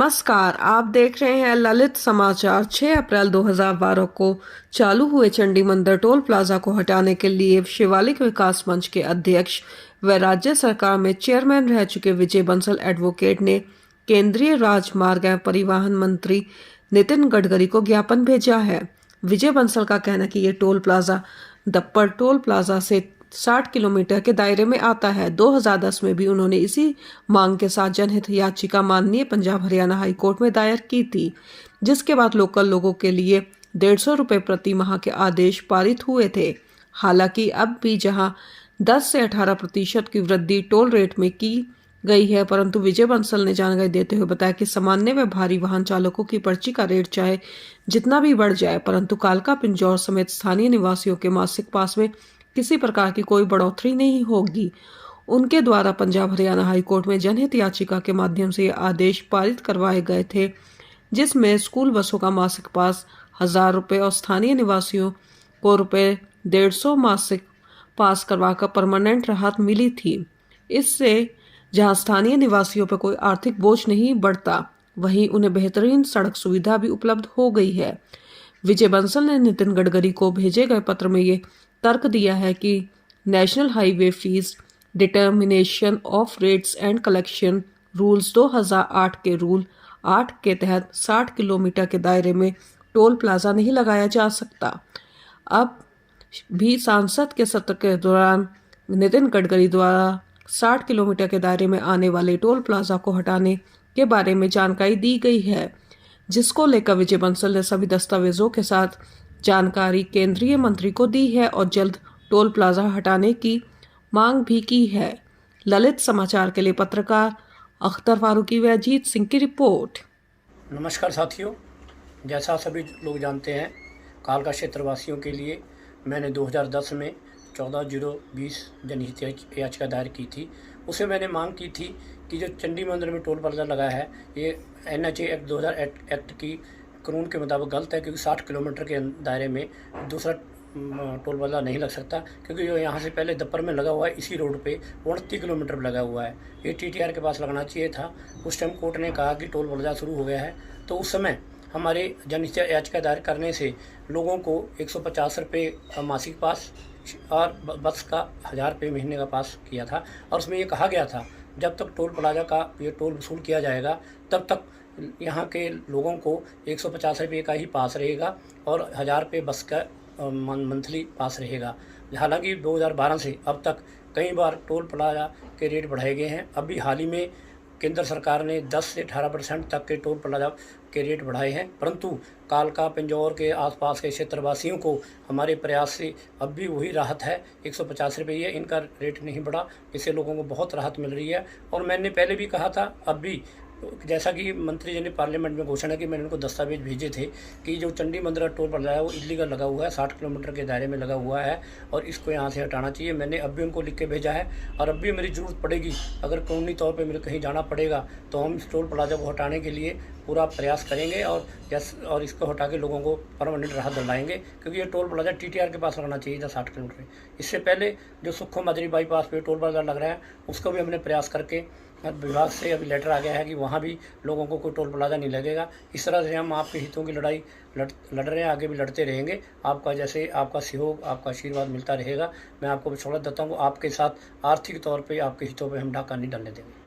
नमस्कार, आप देख रहे हैं ललित समाचार। 6 अप्रैल 2012 को चालू हुए चंडी मंदिर टोल प्लाजा को हटाने के लिए शिवालिक विकास मंच के अध्यक्ष व राज्य सरकार में चेयरमैन रह चुके विजय बंसल एडवोकेट ने केंद्रीय राजमार्ग एवं परिवहन मंत्री नितिन गडकरी को ज्ञापन भेजा है। विजय बंसल का कहना है कि ये टोल प्लाजा दप्पड़ टोल प्लाजा से 60 किलोमीटर के दायरे में आता है। 2010 में भी उन्होंने इसी मांग के साथ जनहित याचिका माननीय पंजाब हरियाणा हाई कोर्ट में दायर की थी, जिसके बाद लोकल लोगों के लिए 150 रुपये प्रति माह के आदेश पारित हुए थे। हालांकि अब भी जहां 10 से 18% की वृद्धि टोल रेट में की गई है, परंतु विजय बंसल ने जानकारी देते हुए बताया कि सामान्य व भारी वाहन चालकों की पर्ची का रेट चाहे जितना भी बढ़ जाए, परंतु कालका पिंजौर समेत स्थानीय निवासियों के मासिक पास में किसी प्रकार की कोई बढ़ोतरी नहीं होगी। उनके द्वारा पंजाब हरियाणा हाई कोर्ट में जनहित याचिका के माध्यम से ये आदेश पारित करवाए गए थे, जिसमें स्कूल बसों का मासिक पास 1000 रुपये और स्थानीय निवासियों को ₹150 मासिक पास करवाकर परमानेंट राहत मिली थी। इससे जहां स्थानीय निवासियों पर कोई आर्थिक बोझ नहीं बढ़ता, वहीं उन्हें बेहतरीन सड़क सुविधा भी उपलब्ध हो गई है। विजय बंसल ने नितिन गडकरी को भेजे गए पत्र में ये तर्क दिया है कि national highway fees determination of rates and collection rules 2008 के रूल 8 के तहत 60 किलोमीटर के दायरे में टोल प्लाजा नहीं लगाया जा सकता। अब भी सांसद के सत्र के दौरान नितिन गडकरी द्वारा 60 किलोमीटर के दायरे में आने वाले टोल प्लाजा को हटाने के बारे में जानकारी दी गई है, जिसको लेकर विजय बंसल ने सभी दस्तावेजों के साथ जानकारी केंद्रीय मंत्री को दी है और जल्द टोल प्लाजा हटाने की मांग भी की है। ललित समाचार के लिए पत्रकार अख्तर फारूकी व अजीत सिंह की रिपोर्ट। नमस्कार साथियों, जैसा सभी लोग जानते हैं, कालका क्षेत्रवासियों के लिए मैंने 2010 में 14/020 जनहित याचिका दायर की थी। उसे मैंने मांग की थी कि जो चंडी मंदिर में टोल प्लाजा लगा है, ये NHA एक्ट 2000 एक्ट की कानून के मुताबिक गलत है, क्योंकि 60 किलोमीटर के दायरे में दूसरा टोल प्लाजा नहीं लग सकता, क्योंकि जो यहाँ से पहले दप्पर में लगा हुआ है इसी रोड पे 29 किलोमीटर पर लगा हुआ है। ये TTR के पास लगना चाहिए था। उस टाइम कोर्ट ने कहा कि टोल प्लाजा शुरू हो गया है, तो उस समय हमारे जनहित याचिका दायर करने से लोगों को 150 रुपये मासिक पास और बस का 1000 रुपये महीने का पास किया था। और उसमें ये कहा गया था जब तक टोल प्लाजा का ये टोल वसूल किया जाएगा तब तक यहाँ के लोगों को 150 रुपये का ही पास रहेगा और 1000 रुपये बस का मंथली पास रहेगा। हालांकि 2012 से अब तक कई बार टोल प्लाजा के रेट बढ़ाए गए हैं। अभी हाल ही में केंद्र सरकार ने 10 से 18% तक के टोल प्लाजा के रेट बढ़ाए हैं, परंतु कालका पिंजौर के आसपास के क्षेत्रवासियों को हमारे प्रयास से अब भी वही राहत है। 150 रुपये है, इनका रेट नहीं बढ़ा। इससे लोगों को बहुत राहत मिल रही है। और मैंने पहले भी कहा था, अब भी जैसा कि मंत्री जी ने पार्लियामेंट में घोषणा की, मैंने उनको दस्तावेज भेजे थे कि जो चंडी मंदिर टोल प्लाजा है वो इलीगल लगा हुआ है, 60 किलोमीटर के दायरे में लगा हुआ है और इसको यहाँ से हटाना चाहिए। मैंने अब भी उनको लिख के भेजा है और अब भी मेरी ज़रूरत पड़ेगी, अगर कानूनी तौर पे मेरे कहीं जाना पड़ेगा तो हम इस टोल प्लाजा को हटाने के लिए पूरा प्रयास करेंगे और इसको हटा के लोगों को परमानेंट राहत दिलाएंगे, क्योंकि ये टोल प्लाजा TTR के पास लगना चाहिए था 60 किलोमीटर। इससे पहले जो सुखो मदरी बाईपास पे टोल प्लाजा लग रहा है, उसको भी हमने प्रयास करके विभाग से अभी लेटर आ गया है कि वहाँ भी लोगों को कोई टोल प्लाजा नहीं लगेगा। इस तरह से हम आपके हितों की लड़ाई लड़ रहे हैं, आगे भी लड़ते रहेंगे। आपका सहयोग, आपका आशीर्वाद मिलता रहेगा। मैं आपको विश्वास देता हूँ, आपके साथ आर्थिक तौर पे आपके हितों पे हम डाका नहीं डालने देंगे।